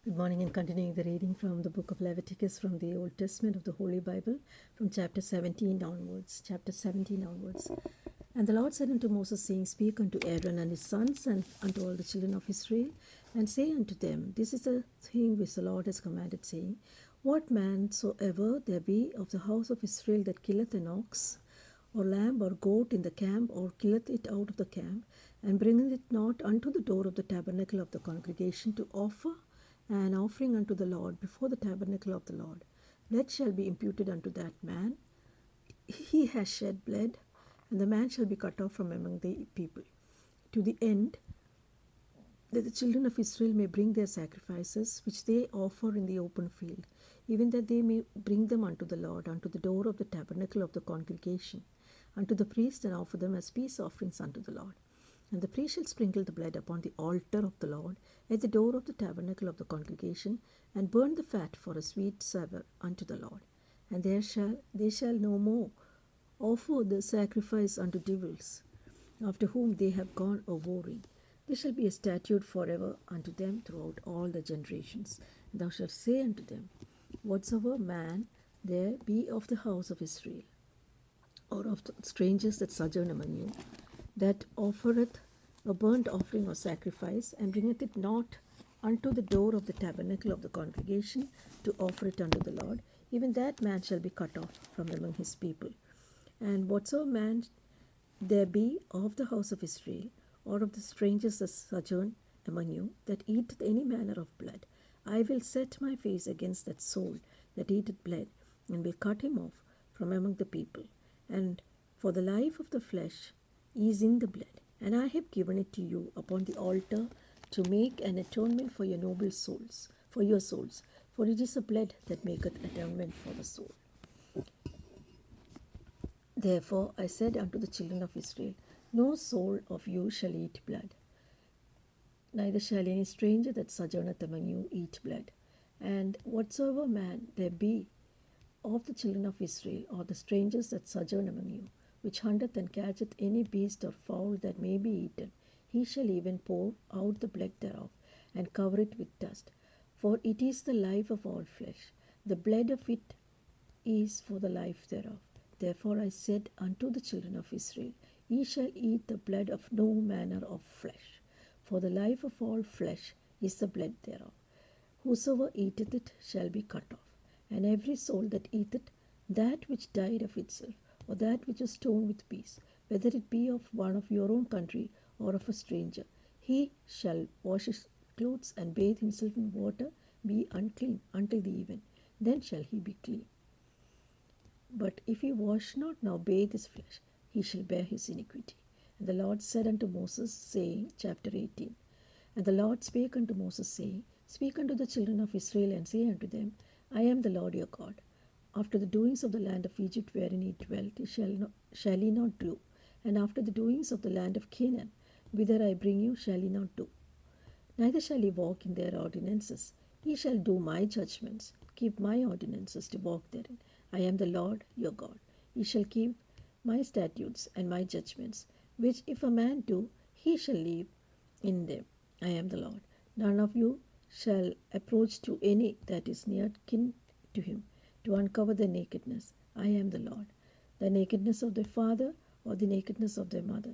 Good morning, and continuing the reading from the book of Leviticus from the Old Testament of the Holy Bible, from chapter 17 onwards. Chapter 17 onwards. And the Lord said unto Moses, saying, Speak unto Aaron and his sons, and unto all the children of Israel, and say unto them, This is the thing which the Lord has commanded, saying, What man soever there be of the house of Israel that killeth an ox, or lamb, or goat in the camp, or killeth it out of the camp, and bringeth it not unto the door of the tabernacle of the congregation to offer an offering unto the Lord before the tabernacle of the Lord, that shall be imputed unto that man. He has shed blood, and the man shall be cut off from among the people, to the end that the children of Israel may bring their sacrifices, which they offer in the open field, even that they may bring them unto the Lord, unto the door of the tabernacle of the congregation, unto the priest, and offer them as peace offerings unto the Lord. And the priest shall sprinkle the blood upon the altar of the Lord at the door of the tabernacle of the congregation, and burn the fat for a sweet savour unto the Lord. And they shall no more offer the sacrifice unto devils, after whom they have gone a warring. This shall be a statute forever unto them throughout all the generations. And thou shalt say unto them, Whatsoever man there be of the house of Israel, or of the strangers that sojourn among you, that offereth a burnt offering or sacrifice, and bringeth it not unto the door of the tabernacle of the congregation to offer it unto the Lord, even that man shall be cut off from among his people. And whatsoever man there be of the house of Israel, or of the strangers that sojourn among you, that eateth any manner of blood, I will set my face against that soul that eateth blood, and will cut him off from among the people. And for the life of the flesh is in the blood, and I have given it to you upon the altar to make an atonement for your noble souls, for your souls, for it is the blood that maketh atonement for the soul. Therefore I said unto the children of Israel, No soul of you shall eat blood, neither shall any stranger that sojourneth among you eat blood. And whatsoever man there be of the children of Israel, or the strangers that sojourn among you, which hunteth and catcheth any beast or fowl that may be eaten, he shall even pour out the blood thereof, and cover it with dust. For it is the life of all flesh. The blood of it is for the life thereof. Therefore I said unto the children of Israel, Ye shall eat the blood of no manner of flesh, for the life of all flesh is the blood thereof. Whosoever eateth it shall be cut off. And every soul that eateth that which died of itself, or that which is torn with beasts, whether it be of one of your own country or of a stranger, he shall wash his clothes and bathe himself in water, be unclean until the even. Then shall he be clean. But if he wash not, nor bathe his flesh, he shall bear his iniquity. And the Lord said unto Moses, saying, chapter 18, And the Lord spake unto Moses, saying, Speak unto the children of Israel, and say unto them, I am the Lord your God. After the doings of the land of Egypt wherein ye dwelt, shall ye not do, and after the doings of the land of Canaan, whither I bring you, shall ye not do. Neither shall ye walk in their ordinances. Ye shall do my judgments, keep my ordinances to walk therein. I am the Lord your God. Ye shall keep my statutes and my judgments, which if a man do, he shall live in them. I am the Lord. None of you shall approach to any that is near kin to him, to uncover their nakedness. I am the Lord. The nakedness of thy father, or the nakedness of thy mother,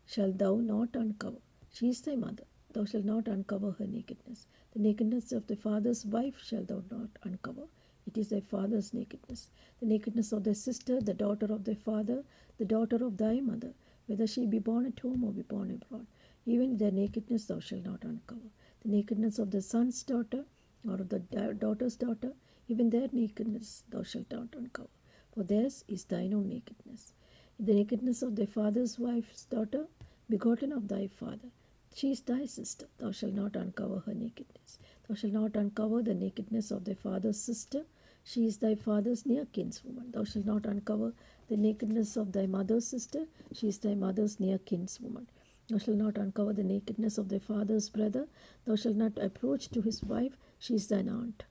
shalt thou not uncover. She is thy mother. Thou shalt not uncover her nakedness. The nakedness of thy father's wife shalt thou not uncover. It is thy father's nakedness. The nakedness of thy sister, the daughter of thy father, the daughter of thy mother, whether she be born at home or be born abroad, even their nakedness thou shalt not uncover. The nakedness of the son's daughter, or of the daughter's daughter, even their nakedness thou shalt not uncover. For theirs is thine own nakedness. The nakedness of thy father's wife's daughter, begotten of thy father, she is thy sister. Thou shalt not uncover her nakedness. Thou shalt not uncover the nakedness of thy father's sister. She is thy father's near kinswoman. Thou shalt not uncover the nakedness of thy mother's sister. She is thy mother's near kinswoman. Thou shalt not uncover the nakedness of thy father's brother. Thou shalt not approach to his wife. She is thine aunt.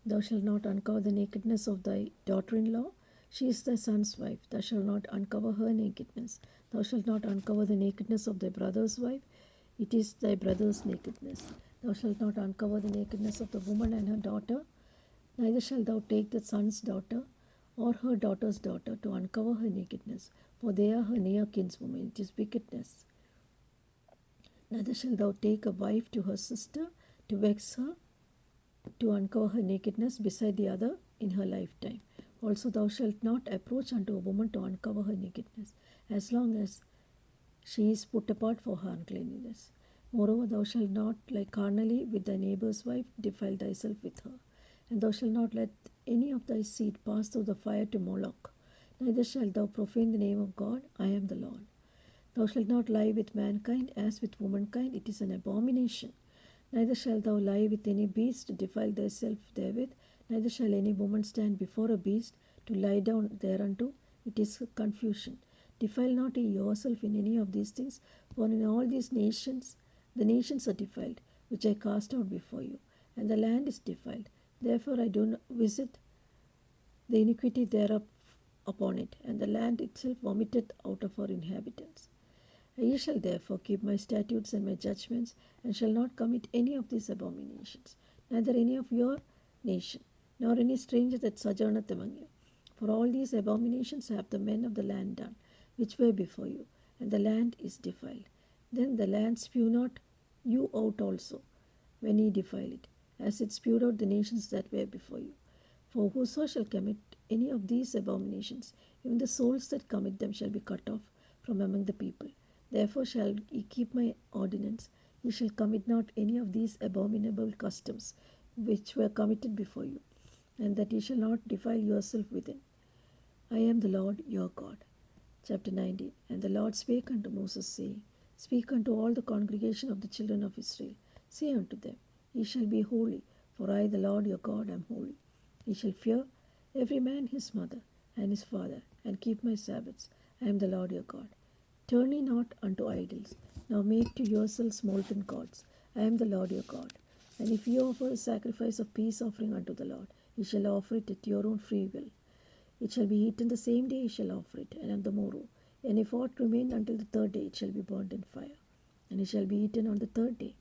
Thou shalt not uncover the nakedness of thy daughter-in-law. She is thy son's wife. Thou shalt not uncover her nakedness. Thou shalt not uncover the nakedness of thy brother's wife. It is thy brother's nakedness. Thou shalt not uncover the nakedness of the woman and her daughter, neither shalt thou take the son's daughter or her daughter's daughter to uncover her nakedness, for they are her near kinswoman. It is wickedness. Neither shalt thou take a wife to her sister to vex her, to uncover her nakedness beside the other in her lifetime. Also thou shalt not approach unto a woman to uncover her nakedness, as long as she is put apart for her uncleanness. Moreover, thou shalt not lie carnally with thy neighbour's wife, defile thyself with her. And thou shalt not let any of thy seed pass through the fire to Moloch. Neither shalt thou profane the name of God. I am the Lord. Thou shalt not lie with mankind as with womankind. It is an abomination. Neither shalt thou lie with any beast to defile thyself therewith. Neither shall any woman stand before a beast to lie down thereunto. It is confusion. Defile not ye yourself in any of these things, for in all these nations, the nations are defiled, which I cast out before you, and the land is defiled. Therefore I do not visit the iniquity thereof upon it, and the land itself vomiteth out of her inhabitants. Ye shall therefore keep my statutes and my judgments, and shall not commit any of these abominations, neither any of your nation, nor any stranger that sojourneth among you. For all these abominations have the men of the land done, which were before you, and the land is defiled. Then the land spew not you out also, when ye defile it, as it spewed out the nations that were before you. For whoso shall commit any of these abominations, even the souls that commit them shall be cut off from among the people. Therefore shall ye keep my ordinance. Ye shall commit not any of these abominable customs which were committed before you, and that ye shall not defile yourself within. I am the Lord your God. Chapter 19. And the Lord spake unto Moses, saying, Speak unto all the congregation of the children of Israel. Say unto them, Ye shall be holy, for I, the Lord your God, am holy. Ye shall fear every man his mother and his father, and keep my Sabbaths. I am the Lord your God. Turn ye not unto idols, nor make to yourselves molten gods. I am the Lord your God. And if ye offer a sacrifice of peace offering unto the Lord, ye shall offer it at your own free will. It shall be eaten the same day ye shall offer it, and on the morrow. And if aught remain until the third day, it shall be burnt in fire. And it shall be eaten on the third day.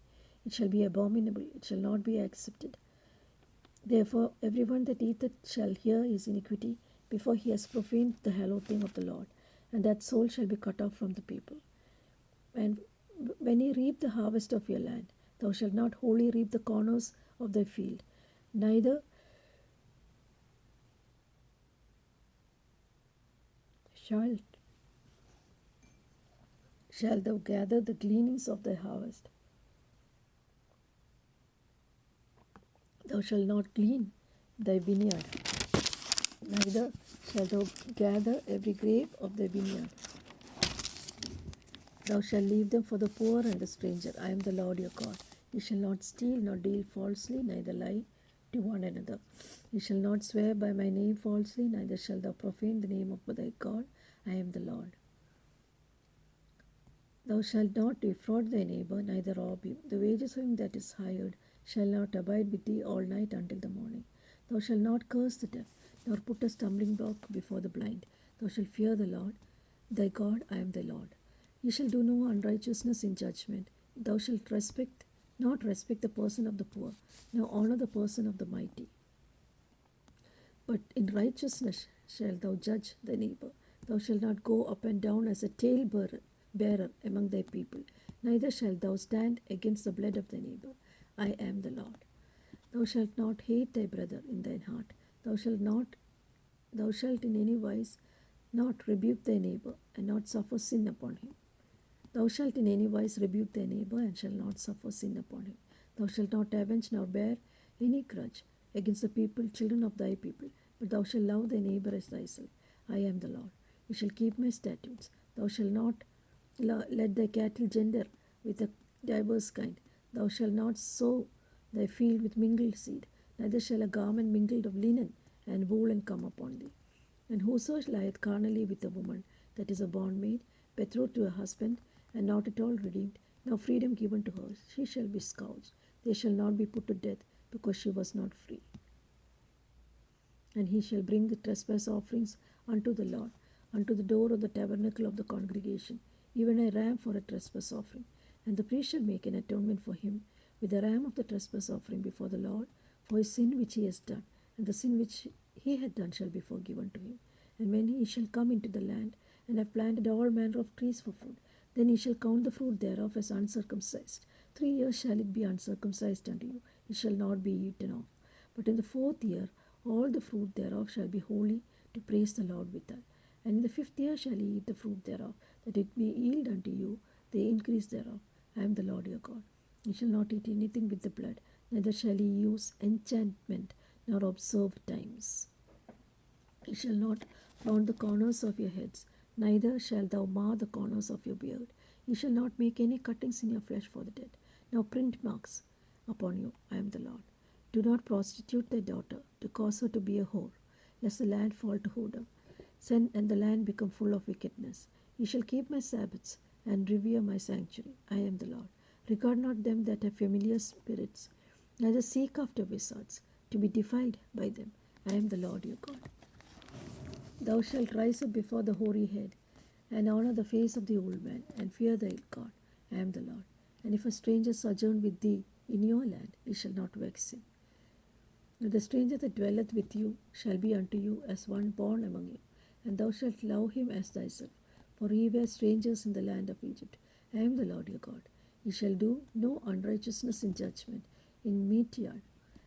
It shall be abominable, it shall not be accepted. Therefore every one that eateth shall hear his iniquity before he has profaned the hallowed thing of the Lord, and that soul shall be cut off from the people. And when ye reap the harvest of your land, thou shalt not wholly reap the corners of thy field, neither shalt thou gather the gleanings of thy harvest. Thou shalt not glean thy vineyard, neither shalt thou gather every grape of thy vineyard. Thou shalt leave them for the poor and the stranger. I am the Lord your God. You shall not steal, nor deal falsely, neither lie to one another. You shall not swear by my name falsely, neither shalt thou profane the name of thy God. I am the Lord. Thou shalt not defraud thy neighbor, neither rob him. The wages of him that is hired shall not abide with thee all night until the morning. Thou shalt not curse the deaf, nor put a stumbling block before the blind. Thou shalt fear the Lord, thy God. I am thy Lord. Ye shall do no unrighteousness in judgment. Thou shalt not respect the person of the poor, nor honor the person of the mighty. But in righteousness shalt thou judge thy neighbor. Thou shalt not go up and down as a tale-bearer among thy people, neither shalt thou stand against the blood of thy neighbor. I am the Lord. Thou shalt not hate thy brother in thine heart. Thou shalt in any wise not rebuke thy neighbor, and not suffer sin upon him. Thou shalt in any wise rebuke thy neighbor, and shalt not suffer sin upon him. Thou shalt not avenge nor bear any grudge against the people, children of thy people, but thou shalt love thy neighbor as thyself. I am the Lord. You shall keep my statutes. Thou shalt not let thy cattle gender with a diverse kind. Thou shalt not sow thy field with mingled seed, neither shall a garment mingled of linen and woolen come upon thee. And whoso lieth carnally with a woman that is a bondmaid, betrothed to a husband, and not at all redeemed, now freedom given to her, she shall be scourged. They shall not be put to death, because she was not free. And he shall bring the trespass offerings unto the Lord, unto the door of the tabernacle of the congregation, even a ram for a trespass offering. And the priest shall make an atonement for him with the ram of the trespass offering before the Lord for his sin which he has done, and the sin which he had done shall be forgiven to him. And when he shall come into the land, and have planted all manner of trees for food, then he shall count the fruit thereof as uncircumcised. 3 years shall it be uncircumcised unto you, it shall not be eaten of. But in the 4th year all the fruit thereof shall be holy, to praise the Lord withal. And in the 5th year shall ye eat the fruit thereof, that it may yield unto you the increase thereof. I am the Lord your God. Ye shall not eat anything with the blood, neither shall ye use enchantment, nor observe times. Ye shall not round the corners of your heads, neither shalt thou mar the corners of your beard. Ye shall not make any cuttings in your flesh for the dead, nor print marks upon you. I am the Lord. Do not prostitute thy daughter, to cause her to be a whore, lest the land fall to whoredom, and the land become full of wickedness. Ye shall keep my Sabbaths, and revere my sanctuary. I am the Lord. Regard not them that have familiar spirits, neither seek after wizards, to be defiled by them. I am the Lord your God. Thou shalt rise up before the hoary head, and honor the face of the old man, and fear thy God. I am the Lord. And if a stranger sojourn with thee in your land, ye shall not vex him. And the stranger that dwelleth with you shall be unto you as one born among you, and thou shalt love him as thyself. For ye were strangers in the land of Egypt. I am the Lord your God. Ye shall do no unrighteousness in judgment, in meat yard,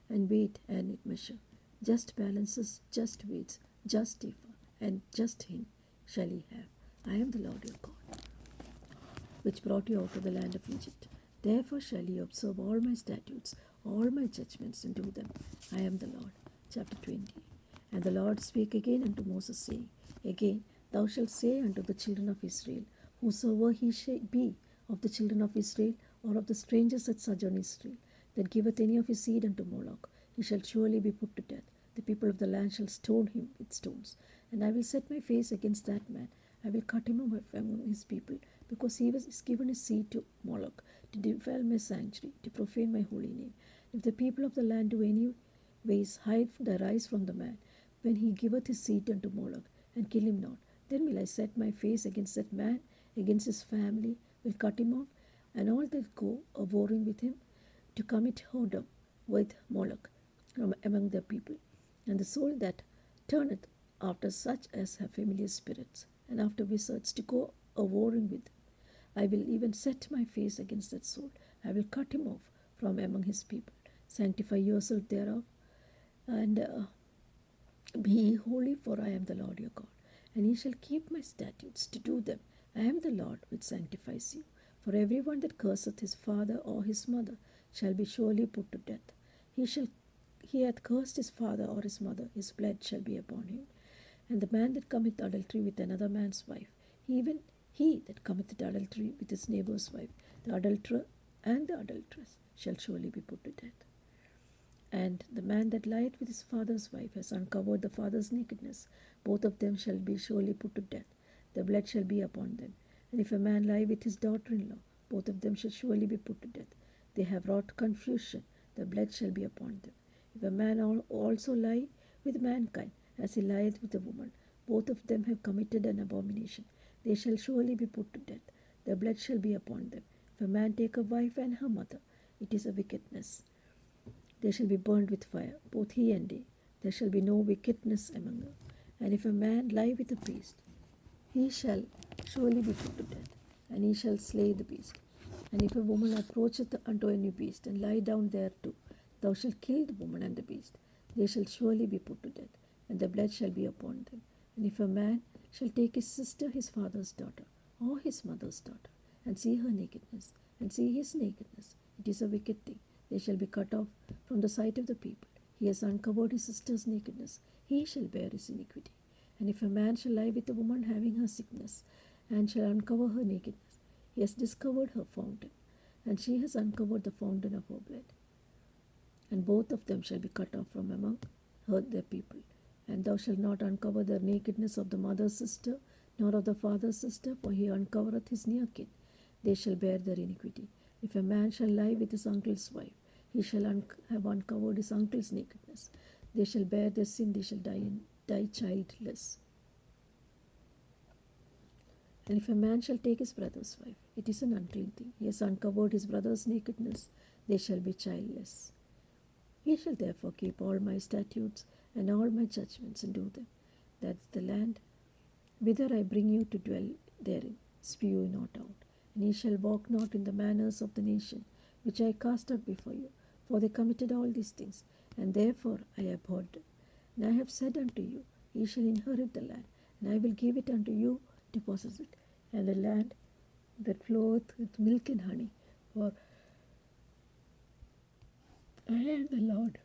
and weight and in measure. Just balances, just weights, just ephah, and just hin shall ye have. I am the Lord your God, which brought you out of the land of Egypt. Therefore shall ye observe all my statutes, all my judgments, and do them. I am the Lord. Chapter 20. And the Lord spake again unto Moses, saying, Again thou shalt say unto the children of Israel, Whosoever he shall be of the children of Israel, or of the strangers that sojourn in Israel, that giveth any of his seed unto Moloch, he shall surely be put to death. The people of the land shall stone him with stones. And I will set my face against that man. I will cut him off among his people, because he was given his seed to Moloch, to defile my sanctuary, to profane my holy name. If the people of the land do any ways hide their eyes from the man, when he giveth his seed unto Moloch, and kill him not, then will I set my face against that man, against his family, will cut him off, and all that go a warring with him, to commit whoredom with Moloch from among the people. And the soul that turneth after such as have familiar spirits, and after wizards, to go a warring with them, I will even set my face against that soul. I will cut him off from among his people. Sanctify yourself thereof, and be ye holy, for I am the Lord your God. And ye shall keep my statutes to do them. I am the Lord which sanctifies you. For every one that curseth his father or his mother shall be surely put to death. He hath cursed his father or his mother, his blood shall be upon him. And the man that committeth adultery with another man's wife, even he that committeth adultery with his neighbour's wife, the adulterer and the adulteress, shall surely be put to death. And the man that lieth with his father's wife has uncovered the father's nakedness. Both of them shall be surely put to death. The blood shall be upon them. And if a man lie with his daughter-in-law, both of them shall surely be put to death. They have wrought confusion. The blood shall be upon them. If a man also lie with mankind, as he lieth with a woman, both of them have committed an abomination. They shall surely be put to death. The blood shall be upon them. If a man take a wife and her mother, it is a wickedness. They shall be burned with fire, both he and they. There shall be no wickedness among them. And if a man lie with a beast, he shall surely be put to death, and he shall slay the beast. And if a woman approacheth unto any beast, and lie down thereto, thou shalt kill the woman and the beast. They shall surely be put to death, and the blood shall be upon them. And if a man shall take his sister, his father's daughter, or his mother's daughter, and see her nakedness, and see his nakedness, it is a wicked thing. They shall be cut off from the sight of the people. He has uncovered his sister's nakedness. He shall bear his iniquity. And if a man shall lie with a woman having her sickness, and shall uncover her nakedness, he has discovered her fountain, and she has uncovered the fountain of her blood. And both of them shall be cut off from among their people. And thou shalt not uncover the nakedness of the mother's sister, nor of the father's sister, for he uncovereth his near kin. They shall bear their iniquity. If a man shall lie with his uncle's wife, he shall have uncovered his uncle's nakedness. They shall bear their sin, they shall die childless. And if a man shall take his brother's wife, it is an unclean thing. He has uncovered his brother's nakedness. they shall be childless. Ye shall therefore keep all my statutes and all my judgments and do them, that the land whither I bring you to dwell therein spew you not out. And ye shall walk not in the manners of the nation which I cast out before you, for they committed all these things, and therefore I abhorred them. And I have said unto you, ye shall inherit the land, and I will give it unto you to possess it, and a land that floweth with milk and honey. For I am the Lord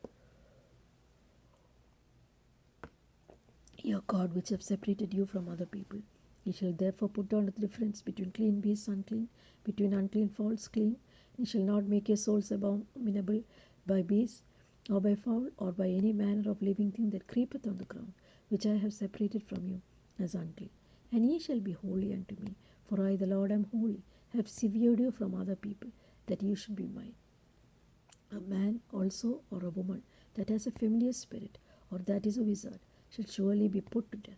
your God, which have separated you from other people. Ye shall therefore put down the difference between clean beasts unclean, between unclean fowls clean. Ye shall not make your souls abominable by beasts, or by fowl, or by any manner of living thing that creepeth on the ground, which I have separated from you as unclean. And ye shall be holy unto me, for I, the Lord, am holy, have severed you from other people, that you should be mine. A man also, or a woman, that has a familiar spirit, or that is a wizard, shall surely be put to death.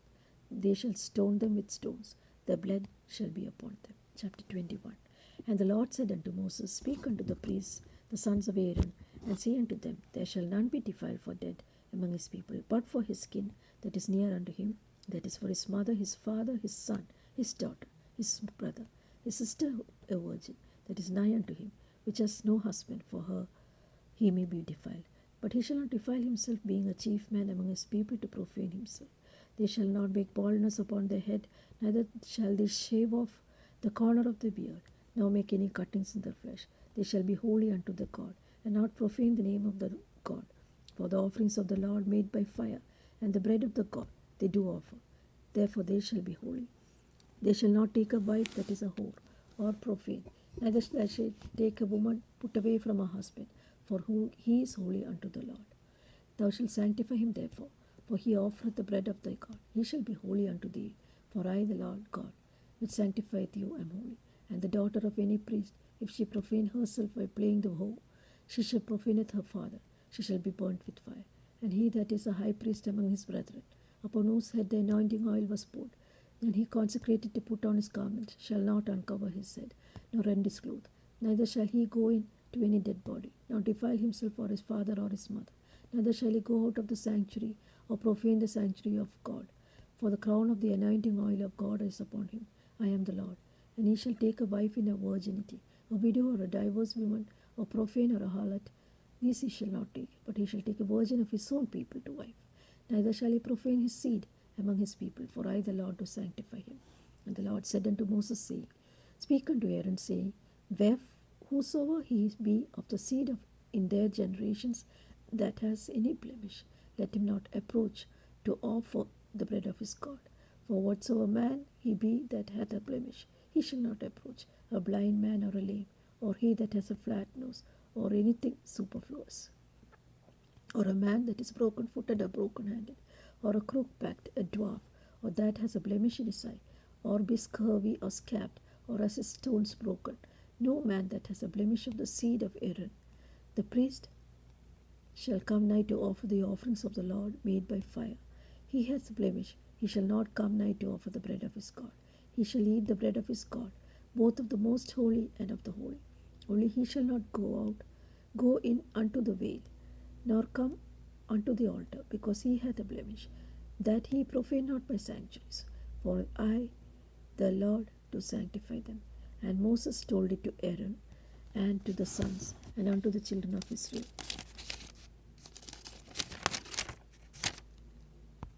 They shall stone them with stones. Their blood shall be upon them. Chapter 21. And the Lord said unto Moses, Speak unto the priests, the sons of Aaron, and say unto them, There shall none be defiled for dead among his people, but for his kin that is near unto him, that is for his mother, his father, his son, his daughter, his brother, his sister, a virgin, that is nigh unto him, which has no husband, for her he may be defiled. But he shall not defile himself, being a chief man among his people, to profane himself. They shall not make baldness upon their head, neither shall they shave off the corner of their beard, nor make any cuttings in their flesh. They shall be holy unto the God, and not profane the name of the God. For the offerings of the Lord made by fire, and the bread of the God, they do offer. Therefore they shall be holy. They shall not take a wife that is a whore, or profane, neither shall they take a woman put away from her husband, for who he is holy unto the Lord. Thou shalt sanctify him therefore, for he offereth the bread of thy God. He shall be holy unto thee, for I, the Lord God, which sanctifieth you, am holy. And the daughter of any priest, if she profane herself by playing the whore, she shall profaneth her father, she shall be burnt with fire. And he that is a high priest among his brethren, upon whose head the anointing oil was poured, then he consecrated to put on his garment, shall not uncover his head, nor rend his clothes, neither shall he go in to any dead body, nor defile himself or his father or his mother, neither shall he go out of the sanctuary, or profane the sanctuary of God. For the crown of the anointing oil of God is upon him. I am the Lord. And he shall take a wife in her virginity, a widow or a divorced woman, or profane or a harlot. These he shall not take, but he shall take a virgin of his own people to wife. Neither shall he profane his seed among his people, for I, the Lord, do sanctify him. And the Lord said unto Moses, saying, Speak unto Aaron, saying, Whosoever he be of the seed of in their generations that has any blemish, let him not approach to offer the bread of his God. For whatsoever man he be that hath a blemish, he shall not approach, a blind man or a lame, or he that has a flat nose, or anything superfluous, or a man that is broken-footed or broken-handed, or a crook-backed, a dwarf, or that has a blemish in his eye, or be scurvy or scabbed, or has his stones broken. No man that has a blemish of the seed of Aaron, the priest, shall come nigh to offer the offerings of the Lord made by fire. He has a blemish, he shall not come nigh to offer the bread of his God. He shall eat the bread of his God, both of the most holy and of the holy. Only he shall not go in unto the veil, nor come unto the altar, because he hath a blemish, that he profane not my sanctuaries. For I, the Lord, do sanctify them. And Moses told it to Aaron, and to the sons, and unto the children of Israel.